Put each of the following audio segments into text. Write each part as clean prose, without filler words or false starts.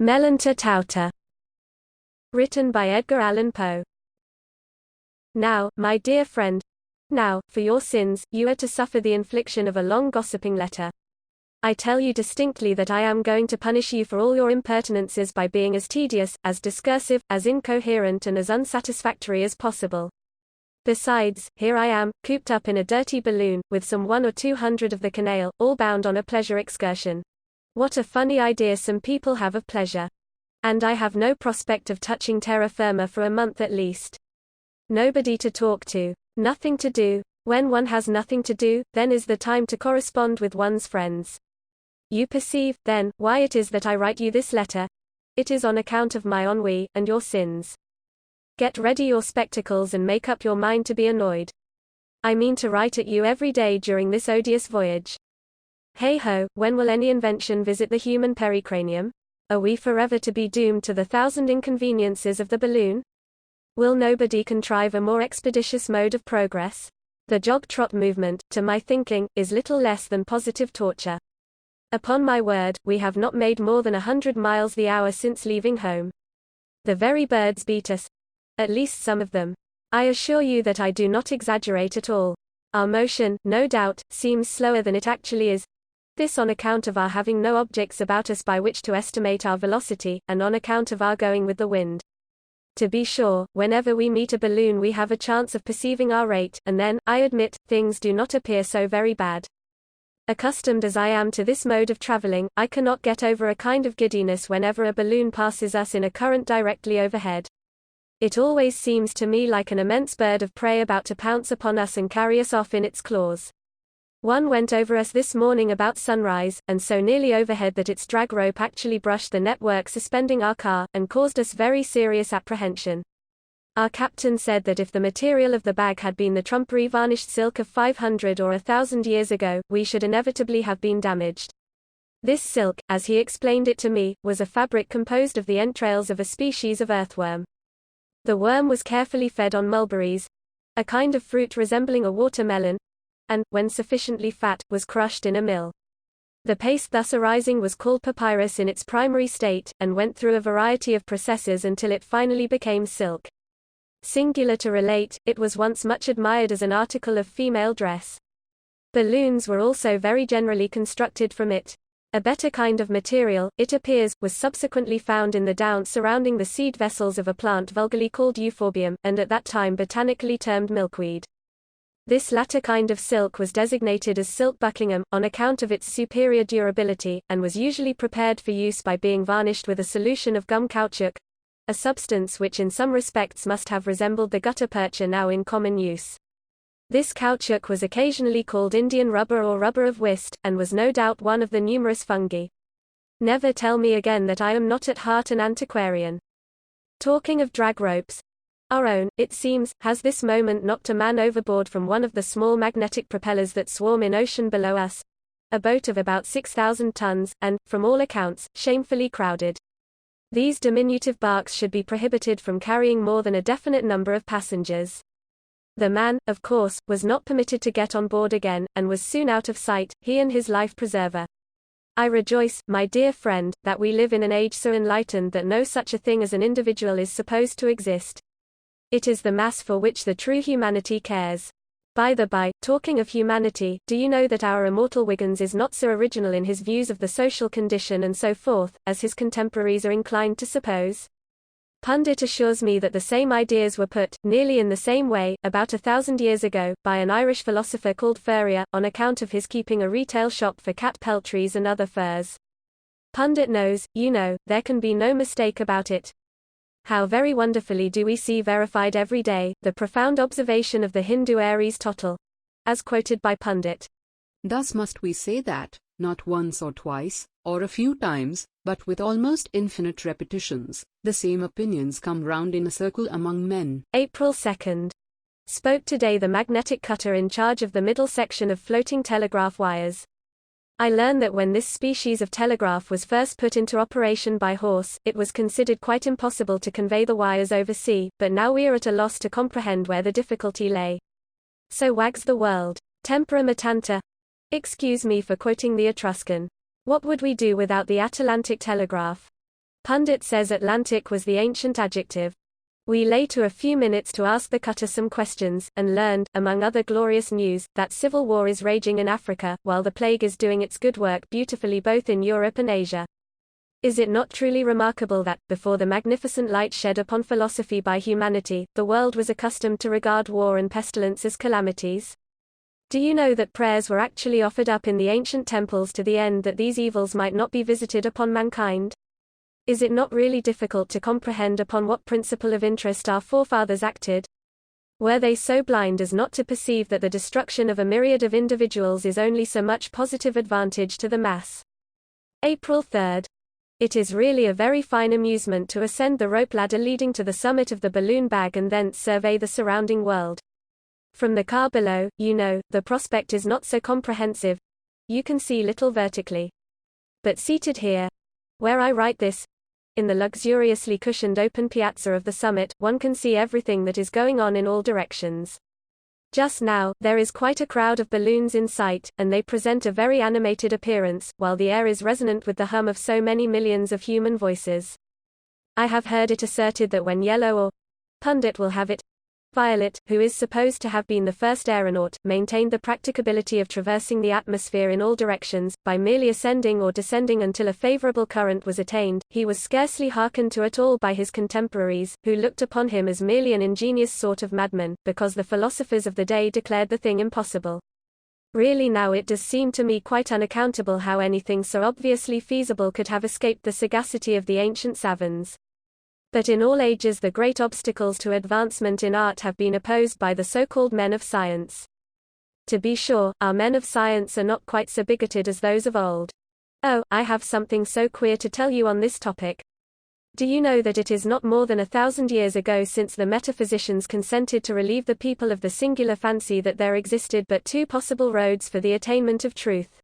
Mellonta Tauta. Written by Edgar Allan Poe. Now, my dear friend, now, for your sins, you are to suffer the infliction of a long gossiping letter. I tell you distinctly that I am going to punish you for all your impertinences by being as tedious, as discursive, as incoherent and as unsatisfactory as possible. Besides, here I am, cooped up in a dirty balloon, with some 100 or 200 of the canaille, all bound on a pleasure excursion. What a funny idea some people have of pleasure. And I have no prospect of touching terra firma for a month at least. Nobody to talk to. Nothing to do. When one has nothing to do, then is the time to correspond with one's friends. You perceive, then, why it is that I write you this letter. It is on account of my ennui, and your sins. Get ready your spectacles and make up your mind to be annoyed. I mean to write at you every day during this odious voyage. Hey ho, when will any invention visit the human pericranium? Are we forever to be doomed to the 1,000 inconveniences of the balloon? Will nobody contrive a more expeditious mode of progress? The jog-trot movement, to my thinking, is little less than positive torture. Upon my word, we have not made more than 100 miles the hour since leaving home. The very birds beat us. At least some of them. I assure you that I do not exaggerate at all. Our motion, no doubt, seems slower than it actually is. This on account of our having no objects about us by which to estimate our velocity, and on account of our going with the wind. To be sure, whenever we meet a balloon we have a chance of perceiving our rate, and then, I admit, things do not appear so very bad. Accustomed as I am to this mode of traveling, I cannot get over a kind of giddiness whenever a balloon passes us in a current directly overhead. It always seems to me like an immense bird of prey about to pounce upon us and carry us off in its claws. One went over us this morning about sunrise, and so nearly overhead that its drag rope actually brushed the network suspending our car, and caused us very serious apprehension. Our captain said that if the material of the bag had been the trumpery varnished silk of 500 or 1,000 years ago, we should inevitably have been damaged. This silk, as he explained it to me, was a fabric composed of the entrails of a species of earthworm. The worm was carefully fed on mulberries, a kind of fruit resembling a watermelon, and, when sufficiently fat, was crushed in a mill. The paste thus arising was called papyrus in its primary state, and went through a variety of processes until it finally became silk. Singular to relate, it was once much admired as an article of female dress. Balloons were also very generally constructed from it. A better kind of material, it appears, was subsequently found in the downs surrounding the seed vessels of a plant vulgarly called euphorbium, and at that time botanically termed milkweed. This latter kind of silk was designated as silk Buckingham, on account of its superior durability, and was usually prepared for use by being varnished with a solution of gum caoutchouc, a substance which in some respects must have resembled the gutta percha now in common use. This caoutchouc was occasionally called Indian rubber or rubber of whist, and was no doubt one of the numerous fungi. Never tell me again that I am not at heart an antiquarian. Talking of drag ropes, our own, it seems, has this moment knocked a man overboard from one of the small magnetic propellers that swarm in ocean below us, a boat of about 6,000 tons, and, from all accounts, shamefully crowded. These diminutive barks should be prohibited from carrying more than a definite number of passengers. The man, of course, was not permitted to get on board again, and was soon out of sight, he and his life preserver. I rejoice, my dear friend, that we live in an age so enlightened that no such a thing as an individual is supposed to exist. It is the mass for which the true humanity cares. By the by, talking of humanity, do you know that our immortal Wiggins is not so original in his views of the social condition and so forth, as his contemporaries are inclined to suppose? Pundit assures me that the same ideas were put, nearly in the same way, about 1,000 years ago, by an Irish philosopher called Furrier, on account of his keeping a retail shop for cat peltries and other furs. Pundit knows, you know, there can be no mistake about it. How very wonderfully do we see verified every day, the profound observation of the Hindu Aries Total, as quoted by Pundit. Thus must we say that, not once or twice, or a few times, but with almost infinite repetitions, the same opinions come round in a circle among men. April 2nd. Spoke today the magnetic cutter in charge of the middle section of floating telegraph wires. I learn that when this species of telegraph was first put into operation by Horse, it was considered quite impossible to convey the wires over sea, but now we are at a loss to comprehend where the difficulty lay. So wags the world. Tempora mutanta. Excuse me for quoting the Etruscan. What would we do without the Atlantic telegraph? Pundit says Atlantic was the ancient adjective. We lay to a few minutes to ask the cutter some questions, and learned, among other glorious news, that civil war is raging in Africa, while the plague is doing its good work beautifully both in Europe and Asia. Is it not truly remarkable that, before the magnificent light shed upon philosophy by humanity, the world was accustomed to regard war and pestilence as calamities? Do you know that prayers were actually offered up in the ancient temples to the end that these evils might not be visited upon mankind? Is it not really difficult to comprehend upon what principle of interest our forefathers acted? Were they so blind as not to perceive that the destruction of a myriad of individuals is only so much positive advantage to the mass? April 3rd. It is really a very fine amusement to ascend the rope ladder leading to the summit of the balloon bag and thence survey the surrounding world. From the car below, you know, the prospect is not so comprehensive. You can see little vertically. But seated here, where I write this, in the luxuriously cushioned open piazza of the summit, one can see everything that is going on in all directions. Just now, there is quite a crowd of balloons in sight, and they present a very animated appearance, while the air is resonant with the hum of so many millions of human voices. I have heard it asserted that when Yellow or Pundit will have it, Violet, who is supposed to have been the first aeronaut, maintained the practicability of traversing the atmosphere in all directions, by merely ascending or descending until a favorable current was attained, he was scarcely hearkened to at all by his contemporaries, who looked upon him as merely an ingenious sort of madman, because the philosophers of the day declared the thing impossible. Really now it does seem to me quite unaccountable how anything so obviously feasible could have escaped the sagacity of the ancient savants. But in all ages the great obstacles to advancement in art have been opposed by the so-called men of science. To be sure, our men of science are not quite so bigoted as those of old. Oh, I have something so queer to tell you on this topic. Do you know that it is not more than 1,000 years ago since the metaphysicians consented to relieve the people of the singular fancy that there existed but two possible roads for the attainment of truth?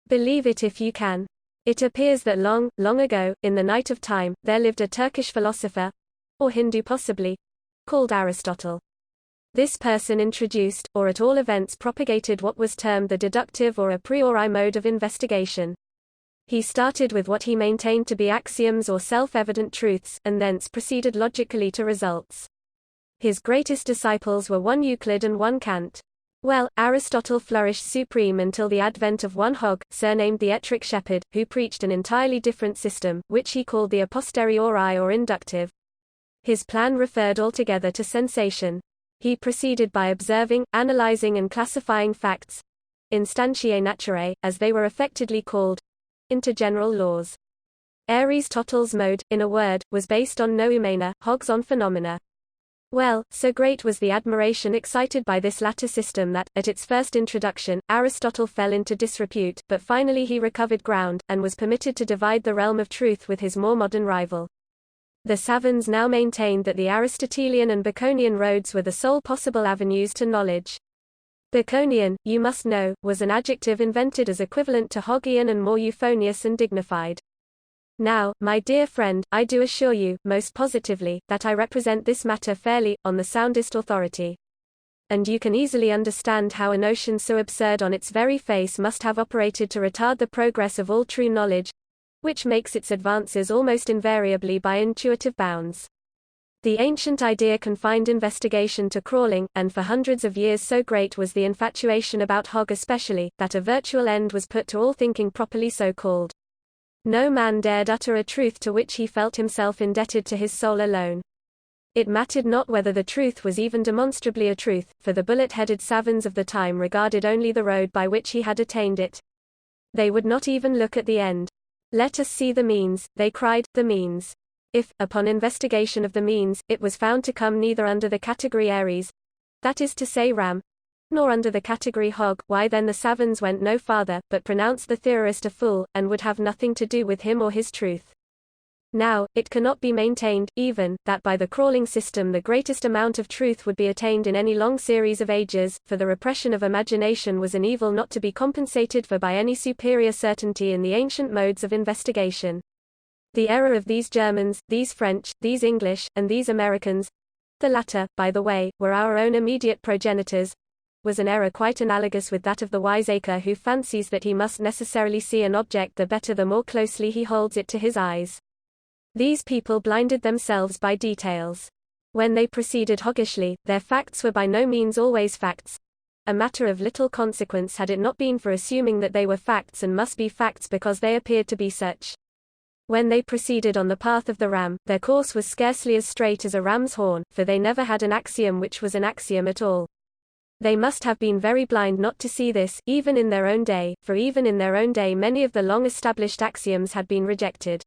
Believe it if you can. It appears that long, long ago, in the night of time, there lived a Turkish philosopher, or Hindu possibly, called Aristotle. This person introduced, or at all events propagated what was termed the deductive or a priori mode of investigation. He started with what he maintained to be axioms or self-evident truths, and thence proceeded logically to results. His greatest disciples were one Euclid and one Kant. Well, Aristotle flourished supreme until the advent of one Hog, surnamed the Ettrick Shepherd, who preached an entirely different system, which he called the a posteriori or inductive. His plan referred altogether to sensation. He proceeded by observing, analyzing and classifying facts, instantiae naturae, as they were affectedly called, into general laws. Aristotle's mode, in a word, was based on noumena, Hogg's on phenomena. Well, so great was the admiration excited by this latter system that, at its first introduction, Aristotle fell into disrepute, but finally he recovered ground, and was permitted to divide the realm of truth with his more modern rival. The savants now maintained that the Aristotelian and Baconian roads were the sole possible avenues to knowledge. Baconian, you must know, was an adjective invented as equivalent to Hoggian and more euphonious and dignified. Now, my dear friend, I do assure you, most positively, that I represent this matter fairly, on the soundest authority. And you can easily understand how a notion so absurd on its very face must have operated to retard the progress of all true knowledge, which makes its advances almost invariably by intuitive bounds. The ancient idea confined investigation to crawling, and for hundreds of years so great was the infatuation about Hogg especially, that a virtual end was put to all thinking properly so called. No man dared utter a truth to which he felt himself indebted to his soul alone. It mattered not whether the truth was even demonstrably a truth, for the bullet-headed savants of the time regarded only the road by which he had attained it. They would not even look at the end. Let us see the means, they cried, the means. If, upon investigation of the means, it was found to come neither under the category Aries, that is to say ram, nor under the category Hog, why then the savants went no farther, but pronounced the theorist a fool, and would have nothing to do with him or his truth. Now, it cannot be maintained, even, that by the crawling system the greatest amount of truth would be attained in any long series of ages, for the repression of imagination was an evil not to be compensated for by any superior certainty in the ancient modes of investigation. The error of these Germans, these French, these English, and these Americans, the latter, by the way, were our own immediate progenitors, was an error quite analogous with that of the wiseacre who fancies that he must necessarily see an object the better the more closely he holds it to his eyes. These people blinded themselves by details. When they proceeded hoggishly, their facts were by no means always facts, a matter of little consequence had it not been for assuming that they were facts and must be facts because they appeared to be such. When they proceeded on the path of the ram, their course was scarcely as straight as a ram's horn, for they never had an axiom which was an axiom at all. They must have been very blind not to see this, even in their own day, for even in their own day many of the long-established axioms had been rejected.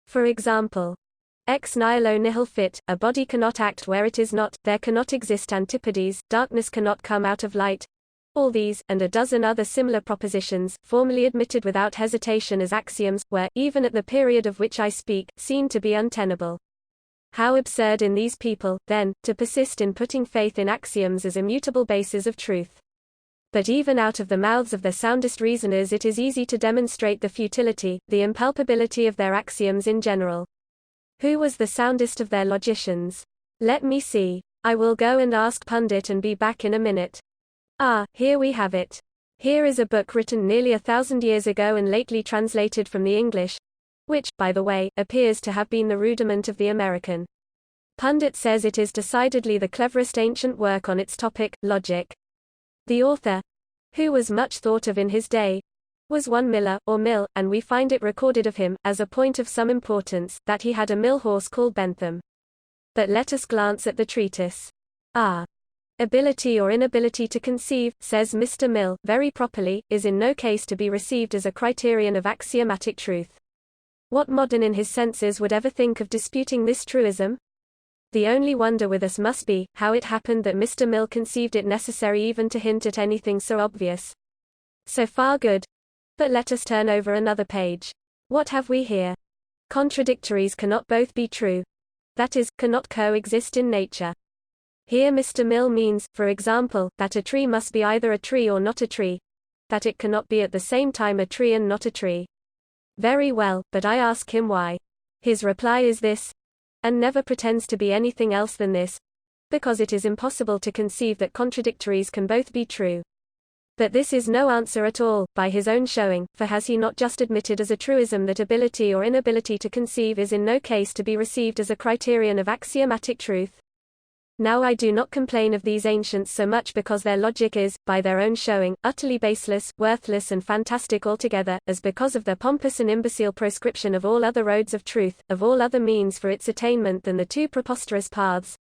For example, ex nihilo nihil fit, a body cannot act where it is not, there cannot exist antipodes, darkness cannot come out of light. All these, and a dozen other similar propositions, formally admitted without hesitation as axioms, were, even at the period of which I speak, seen to be untenable. How absurd in these people, then, to persist in putting faith in axioms as immutable bases of truth. But even out of the mouths of the soundest reasoners it is easy to demonstrate the futility, the impalpability of their axioms in general. Who was the soundest of their logicians? Let me see. I will go and ask Pundit and be back in a minute. Ah, here we have it. Here is a book written nearly 1,000 years ago and lately translated from the English, which, by the way, appears to have been the rudiment of the American. Pundit says it is decidedly the cleverest ancient work on its topic, logic. The author, who was much thought of in his day, was one Miller, or Mill, and we find it recorded of him, as a point of some importance, that he had a mill horse called Bentham. But let us glance at the treatise. Ability or inability to conceive, says Mr. Mill, very properly, is in no case to be received as a criterion of axiomatic truth. What modern in his senses would ever think of disputing this truism? The only wonder with us must be, how it happened that Mr. Mill conceived it necessary even to hint at anything so obvious. So far good. But let us turn over another page. What have we here? Contradictories cannot both be true. That is, cannot coexist in nature. Here Mr. Mill means, for example, that a tree must be either a tree or not a tree, that it cannot be at the same time a tree and not a tree. Very well, but I ask him why. His reply is this, and never pretends to be anything else than this, because it is impossible to conceive that contradictories can both be true. But this is no answer at all, by his own showing, for has he not just admitted as a truism that ability or inability to conceive is in no case to be received as a criterion of axiomatic truth? Now I do not complain of these ancients so much because their logic is, by their own showing, utterly baseless, worthless and fantastic altogether, as because of their pompous and imbecile proscription of all other roads of truth, of all other means for its attainment than the two preposterous paths,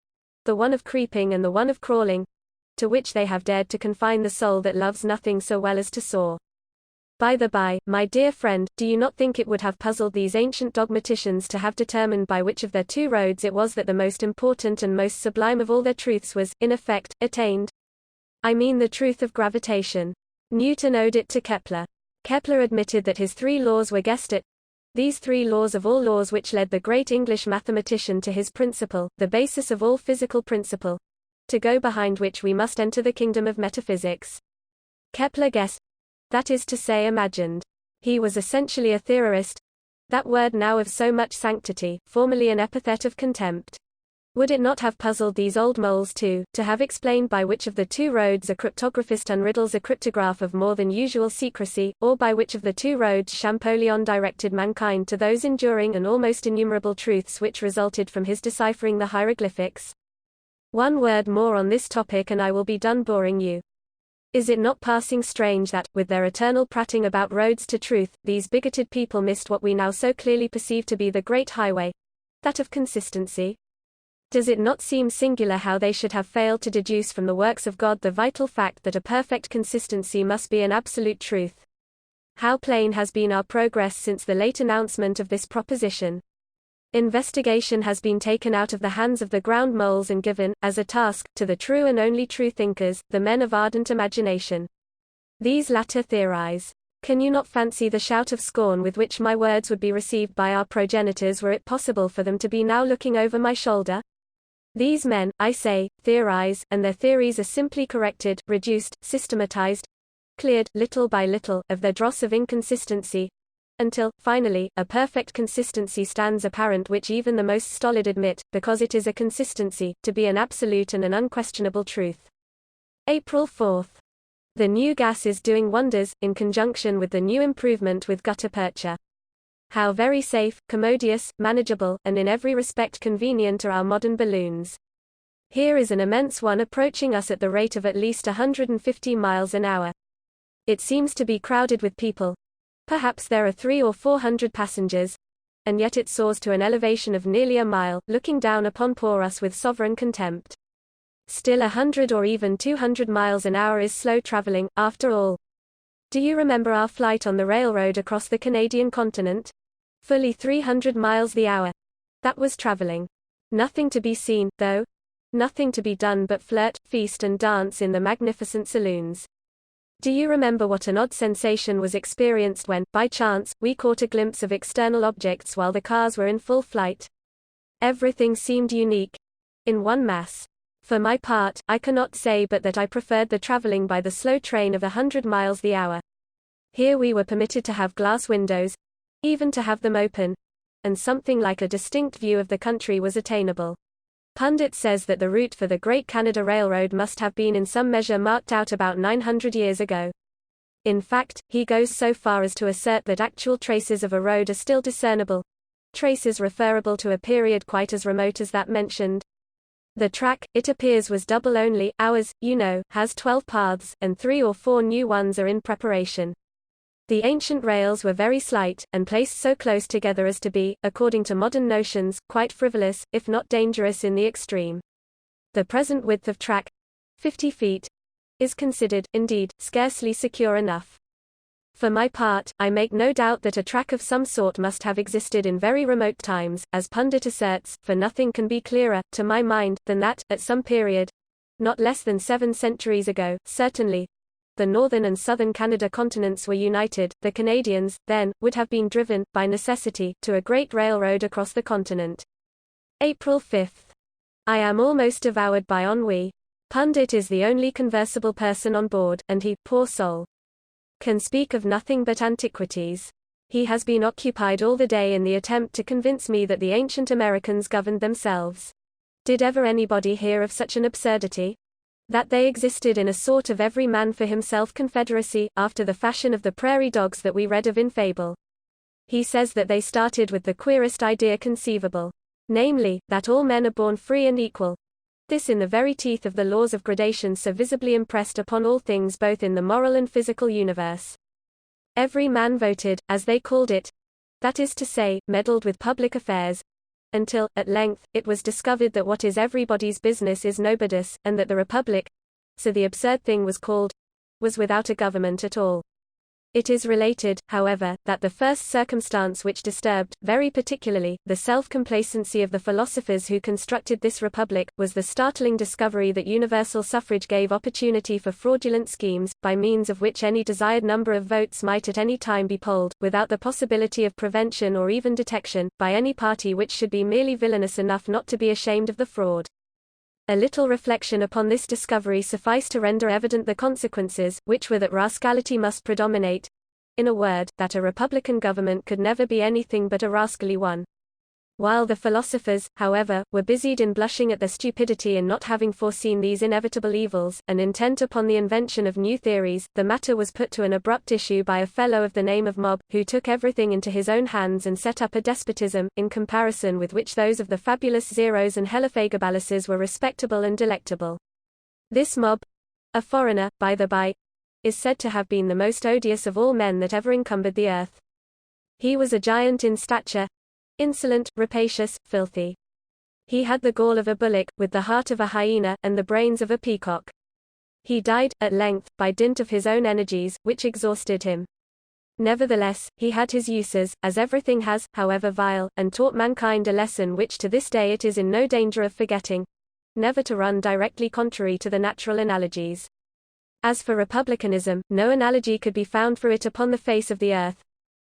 the one of creeping and the one of crawling, to which they have dared to confine the soul that loves nothing so well as to soar. By the by, my dear friend, do you not think it would have puzzled these ancient dogmaticians to have determined by which of their two roads it was that the most important and most sublime of all their truths was, in effect, attained? I mean the truth of gravitation. Newton owed it to Kepler. Kepler admitted that his three laws were guessed at. These three laws of all laws which led the great English mathematician to his principle, the basis of all physical principle, to go behind which we must enter the kingdom of metaphysics. Kepler guessed. That is to say imagined. He was essentially a theorist, that word now of so much sanctity, formerly an epithet of contempt. Would it not have puzzled these old moles too, to have explained by which of the two roads a cryptographist unriddles a cryptograph of more than usual secrecy, or by which of the two roads Champollion directed mankind to those enduring and almost innumerable truths which resulted from his deciphering the hieroglyphics? One word more on this topic and I will be done boring you. Is it not passing strange that, with their eternal prating about roads to truth, these bigoted people missed what we now so clearly perceive to be the great highway, that of consistency? Does it not seem singular how they should have failed to deduce from the works of God the vital fact that a perfect consistency must be an absolute truth? How plain has been our progress since the late announcement of this proposition. Investigation has been taken out of the hands of the ground moles and given, as a task, to the true and only true thinkers, the men of ardent imagination. These latter theorize. Can you not fancy the shout of scorn with which my words would be received by our progenitors were it possible for them to be now looking over my shoulder? These men, I say, theorize, and their theories are simply corrected, reduced, systematized, cleared, little by little, of their dross of inconsistency, until, finally, a perfect consistency stands apparent which even the most stolid admit, because it is a consistency, to be an absolute and an unquestionable truth. April 4. The new gas is doing wonders, in conjunction with the new improvement with gutta percha. How very safe, commodious, manageable, and in every respect convenient are our modern balloons. Here is an immense one approaching us at the rate of at least 150 miles an hour. It seems to be crowded with people. Perhaps there are 300 or 400 passengers, and yet it soars to an elevation of nearly a mile, looking down upon poor us with sovereign contempt. Still 100 or even 200 miles an hour is slow traveling, after all. Do you remember our flight on the railroad across the Canadian continent? Fully 300 miles the hour. That was traveling. Nothing to be seen, though. Nothing to be done but flirt, feast and dance in the magnificent saloons. Do you remember what an odd sensation was experienced when, by chance, we caught a glimpse of external objects while the cars were in full flight? Everything seemed unique. In one mass. For my part, I cannot say but that I preferred the traveling by the slow train of 100 miles the hour. Here we were permitted to have glass windows, even to have them open, and something like a distinct view of the country was attainable. Pundit says that the route for the Great Canada Railroad must have been in some measure marked out about 900 years ago. In fact, he goes so far as to assert that actual traces of a road are still discernible, traces referable to a period quite as remote as that mentioned. The track, it appears, was double only. Ours, you know, has 12 paths, and 3 or 4 new ones are in preparation. The ancient rails were very slight, and placed so close together as to be, according to modern notions, quite frivolous, if not dangerous in the extreme. The present width of track, 50 feet, is considered, indeed, scarcely secure enough. For my part, I make no doubt that a track of some sort must have existed in very remote times, as Pundit asserts, for nothing can be clearer, to my mind, than that, at some period, not less than 7 centuries ago, certainly, the northern and southern Canada continents were united. The Canadians, then, would have been driven, by necessity, to a great railroad across the continent. April 5. I am almost devoured by ennui. Pundit is the only conversable person on board, and he, poor soul, can speak of nothing but antiquities. He has been occupied all the day in the attempt to convince me that the ancient Americans governed themselves. Did ever anybody hear of such an absurdity? That they existed in a sort of every man for himself confederacy, after the fashion of the prairie dogs that we read of in fable. He says that they started with the queerest idea conceivable. Namely, that all men are born free and equal. This in the very teeth of the laws of gradation so visibly impressed upon all things both in the moral and physical universe. Every man voted, as they called it, that is to say, meddled with public affairs, until, at length, it was discovered that what is everybody's business is nobody's, and that the Republic, so the absurd thing was called, was without a government at all. It is related, however, that the first circumstance which disturbed, very particularly, the self-complacency of the philosophers who constructed this republic, was the startling discovery that universal suffrage gave opportunity for fraudulent schemes, by means of which any desired number of votes might at any time be polled, without the possibility of prevention or even detection, by any party which should be merely villainous enough not to be ashamed of the fraud. A little reflection upon this discovery sufficed to render evident the consequences, which were that rascality must predominate. In a word, that a republican government could never be anything but a rascally one. While the philosophers, however, were busied in blushing at their stupidity in not having foreseen these inevitable evils, and intent upon the invention of new theories, the matter was put to an abrupt issue by a fellow of the name of Mob, who took everything into his own hands and set up a despotism, in comparison with which those of the fabulous Zeros and Heliophagobalises were respectable and delectable. This Mob, a foreigner, by the by, is said to have been the most odious of all men that ever encumbered the earth. He was a giant in stature, insolent, rapacious, filthy. He had the gall of a bullock, with the heart of a hyena, and the brains of a peacock. He died, at length, by dint of his own energies, which exhausted him. Nevertheless, he had his uses, as everything has, however vile, and taught mankind a lesson which to this day it is in no danger of forgetting: never to run directly contrary to the natural analogies. As for republicanism, no analogy could be found for it upon the face of the earth,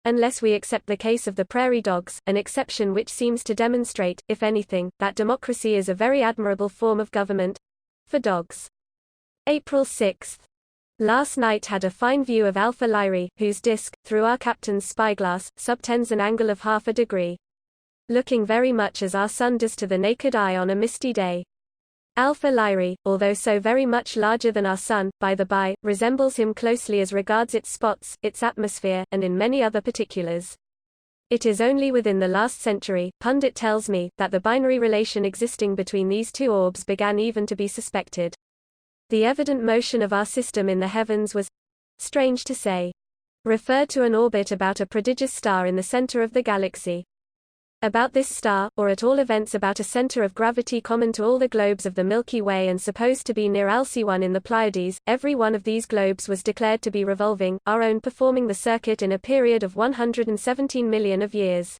unless we accept the case of the prairie dogs, an exception which seems to demonstrate, if anything, that democracy is a very admirable form of government for dogs. April 6. Last night had a fine view of Alpha Lyrae, whose disk, through our captain's spyglass, subtends an angle of half a degree, looking very much as our sun does to the naked eye on a misty day. Alpha Lyrae, although so very much larger than our Sun, by the by, resembles him closely as regards its spots, its atmosphere, and in many other particulars. It is only within the last century, pundit tells me, that the binary relation existing between these two orbs began even to be suspected. The evident motion of our system in the heavens was, strange to say, referred to an orbit about a prodigious star in the center of the galaxy. About this star, or at all events about a center of gravity common to all the globes of the Milky Way and supposed to be near Alcyon in the Pleiades, every one of these globes was declared to be revolving, our own performing the circuit in a period of 117 million of years.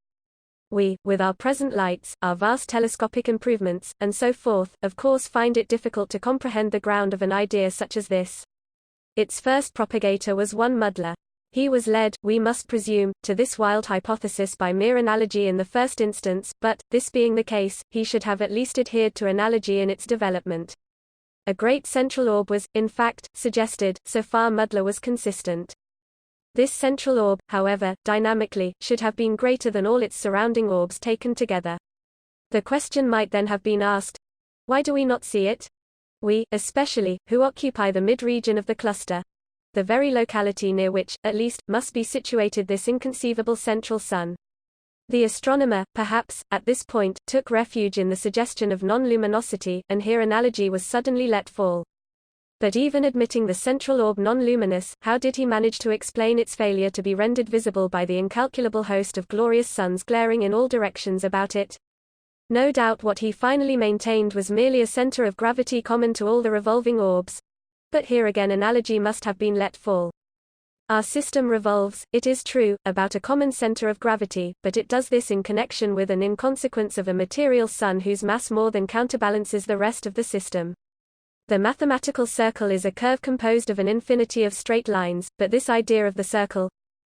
We, with our present lights, our vast telescopic improvements, and so forth, of course find it difficult to comprehend the ground of an idea such as this. Its first propagator was one Muddler. He was led, we must presume, to this wild hypothesis by mere analogy in the first instance, but, this being the case, he should have at least adhered to analogy in its development. A great central orb was, in fact, suggested, so far Muddler was consistent. This central orb, however, dynamically, should have been greater than all its surrounding orbs taken together. The question might then have been asked, why do we not see it? We, especially, who occupy the mid-region of the cluster, the very locality near which, at least, must be situated this inconceivable central sun. The astronomer, perhaps, at this point, took refuge in the suggestion of non-luminosity, and here analogy was suddenly let fall. But even admitting the central orb non-luminous, how did he manage to explain its failure to be rendered visible by the incalculable host of glorious suns glaring in all directions about it? No doubt what he finally maintained was merely a center of gravity common to all the revolving orbs. But here again analogy must have been let fall. Our system revolves, it is true, about a common center of gravity, but it does this in connection with and in consequence of a material sun whose mass more than counterbalances the rest of the system. The mathematical circle is a curve composed of an infinity of straight lines, but this idea of the circle,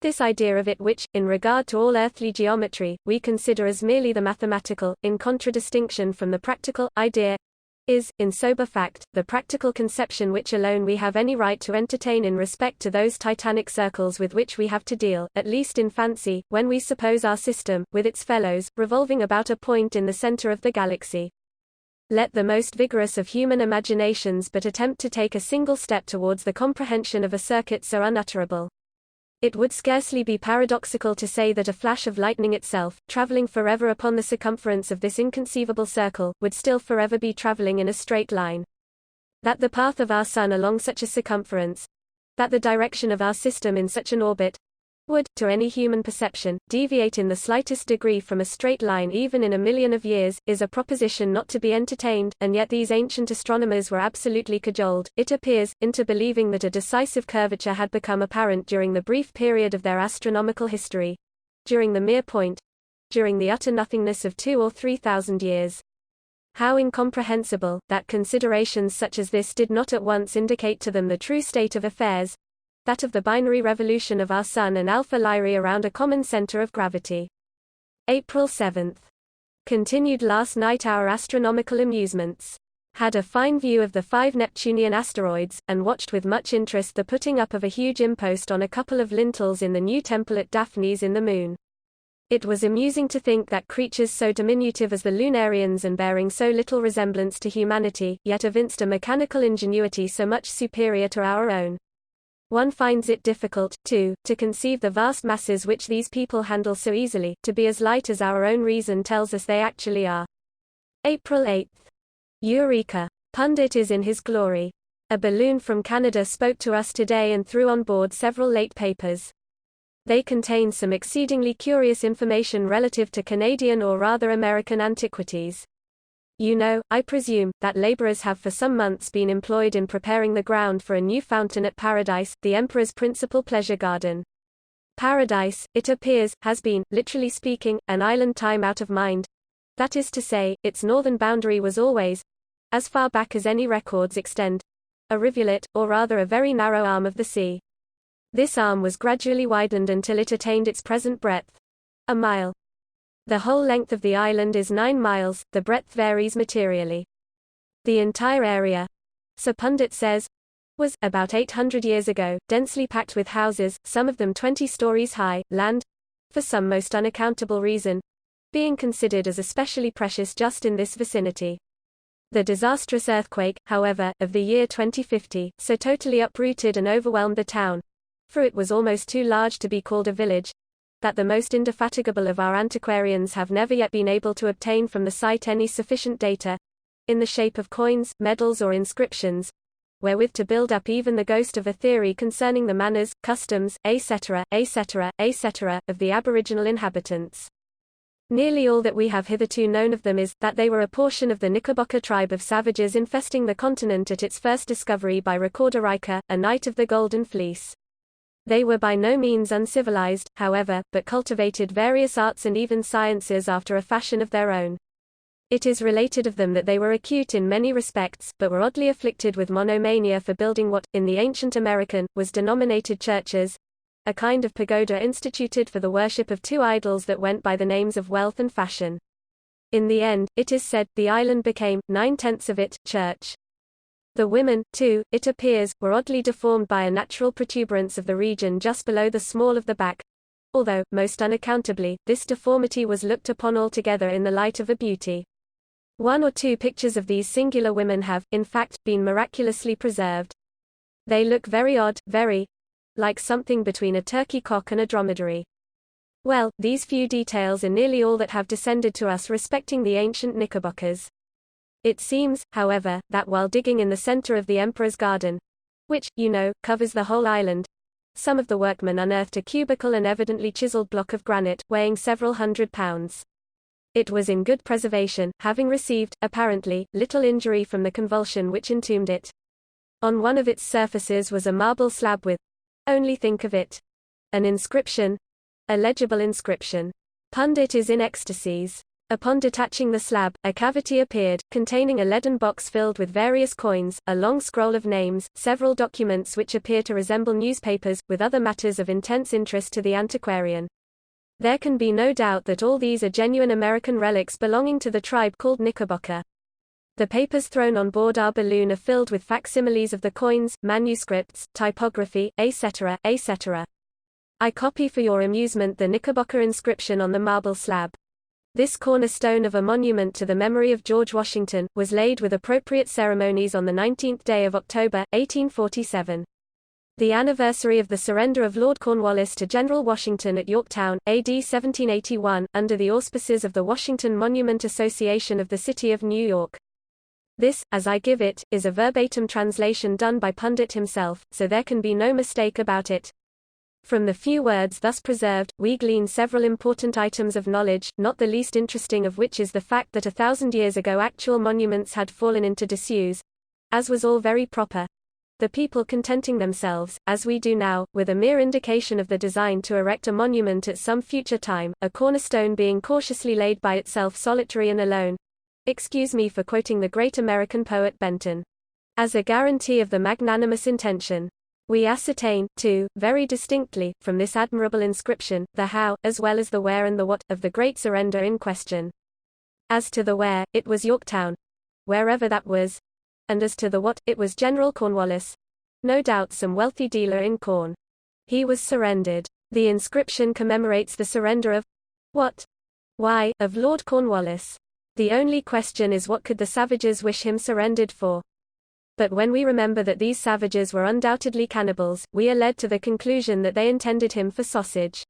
this idea of it which, in regard to all earthly geometry, we consider as merely the mathematical, in contradistinction from the practical, idea, is, in sober fact, the practical conception which alone we have any right to entertain in respect to those titanic circles with which we have to deal, at least in fancy, when we suppose our system, with its fellows, revolving about a point in the center of the galaxy. Let the most vigorous of human imaginations but attempt to take a single step towards the comprehension of a circuit so unutterable. It would scarcely be paradoxical to say that a flash of lightning itself, traveling forever upon the circumference of this inconceivable circle, would still forever be traveling in a straight line. That the path of our sun along such a circumference, that the direction of our system in such an orbit, would, to any human perception, deviate in the slightest degree from a straight line even in a million of years, is a proposition not to be entertained, and yet these ancient astronomers were absolutely cajoled, it appears, into believing that a decisive curvature had become apparent during the brief period of their astronomical history. During the mere point. During the utter nothingness of 2,000 or 3,000 years. How incomprehensible, that considerations such as this did not at once indicate to them the true state of affairs, that of the binary revolution of our Sun and Alpha Lyrae around a common center of gravity. April 7th. Continued last night our astronomical amusements. Had a fine view of the 5 Neptunian asteroids, and watched with much interest the putting up of a huge impost on a couple of lintels in the new temple at Daphne's in the moon. It was amusing to think that creatures so diminutive as the Lunarians and bearing so little resemblance to humanity, yet evinced a mechanical ingenuity so much superior to our own. One finds it difficult, too, to conceive the vast masses which these people handle so easily, to be as light as our own reason tells us they actually are. April 8th. Eureka! Pundit is in his glory. A balloon from Canada spoke to us today and threw on board several late papers. They contain some exceedingly curious information relative to Canadian or rather American antiquities. You know, I presume, that laborers have for some months been employed in preparing the ground for a new fountain at Paradise, the Emperor's principal pleasure garden. Paradise, it appears, has been, literally speaking, an island time out of mind. That is to say, its northern boundary was always, as far back as any records extend, a rivulet, or rather a very narrow arm of the sea. This arm was gradually widened until it attained its present breadth. A mile. The whole length of the island is 9 miles, the breadth varies materially. The entire area, so pundit says, was, about 800 years ago, densely packed with houses, some of them 20 stories high, land, for some most unaccountable reason, being considered as especially precious just in this vicinity. The disastrous earthquake, however, of the year 2050, so totally uprooted and overwhelmed the town, for it was almost too large to be called a village, that the most indefatigable of our antiquarians have never yet been able to obtain from the site any sufficient data, in the shape of coins, medals or inscriptions, wherewith to build up even the ghost of a theory concerning the manners, customs, etc., etc., etc., of the aboriginal inhabitants. Nearly all that we have hitherto known of them is, that they were a portion of the Knickerbocker tribe of savages infesting the continent at its first discovery by Recorder Riker, a knight of the Golden Fleece. They were by no means uncivilized, however, but cultivated various arts and even sciences after a fashion of their own. It is related of them that they were acute in many respects, but were oddly afflicted with monomania for building what, in the ancient American, was denominated churches, a kind of pagoda instituted for the worship of two idols that went by the names of Wealth and Fashion. In the end, it is said, the island became, 9/10 of it, church. The women, too, it appears, were oddly deformed by a natural protuberance of the region just below the small of the back, although, most unaccountably, this deformity was looked upon altogether in the light of a beauty. One or two pictures of these singular women have, in fact, been miraculously preserved. They look very odd, very like something between a turkey cock and a dromedary. Well, these few details are nearly all that have descended to us respecting the ancient Knickerbockers. It seems, however, that while digging in the center of the Emperor's Garden, which, you know, covers the whole island, some of the workmen unearthed a cubical and evidently chiseled block of granite, weighing several £100. It was in good preservation, having received, apparently, little injury from the convulsion which entombed it. On one of its surfaces was a marble slab with, only think of it, an inscription, a legible inscription. Pundit is in ecstasies. Upon detaching the slab, a cavity appeared, containing a leaden box filled with various coins, a long scroll of names, several documents which appear to resemble newspapers, with other matters of intense interest to the antiquarian. There can be no doubt that all these are genuine American relics belonging to the tribe called Knickerbocker. The papers thrown on board our balloon are filled with facsimiles of the coins, manuscripts, typography, etc., etc. I copy for your amusement the Knickerbocker inscription on the marble slab. This cornerstone of a monument to the memory of George Washington was laid with appropriate ceremonies on the 19th day of October, 1847. The anniversary of the surrender of Lord Cornwallis to General Washington at Yorktown, AD 1781, under the auspices of the Washington Monument Association of the City of New York. This, as I give it, is a verbatim translation done by Pundit himself, so there can be no mistake about it. From the few words thus preserved, we glean several important items of knowledge, not the least interesting of which is the fact that 1,000 years ago actual monuments had fallen into disuse, as was all very proper, the people contenting themselves, as we do now, with a mere indication of the design to erect a monument at some future time, a cornerstone being cautiously laid by itself solitary and alone. Excuse me for quoting the great American poet Benton. As a guarantee of the magnanimous intention. We ascertain, too, very distinctly, from this admirable inscription, the how, as well as the where and the what, of the great surrender in question. As to the where, it was Yorktown, wherever that was, and as to the what, it was General Cornwallis, no doubt some wealthy dealer in corn. He was surrendered. The inscription commemorates the surrender of what? Why, of Lord Cornwallis. The only question is what could the savages wish him surrendered for? But when we remember that these savages were undoubtedly cannibals, we are led to the conclusion that they intended him for sausage.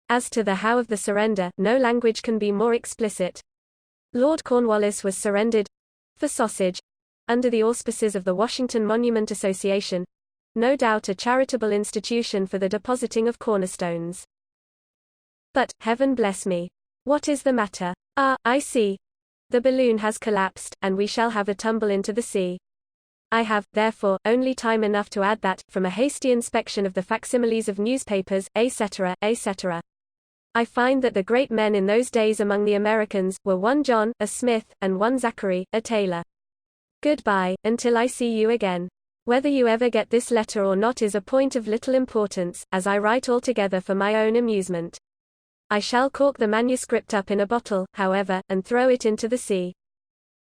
As to the how of the surrender, no language can be more explicit. Lord Cornwallis was surrendered for sausage under the auspices of the Washington Monument Association, no doubt a charitable institution for the depositing of cornerstones. But, heaven bless me, what is the matter? Ah, I see. The balloon has collapsed, and we shall have a tumble into the sea. I have, therefore, only time enough to add that, from a hasty inspection of the facsimiles of newspapers, etc., etc., I find that the great men in those days among the Americans were one John, a smith, and one Zachary, a tailor. Goodbye, until I see you again. Whether you ever get this letter or not is a point of little importance, as I write altogether for my own amusement. I shall cork the manuscript up in a bottle, however, and throw it into the sea.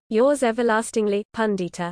Yours everlastingly, Pundita.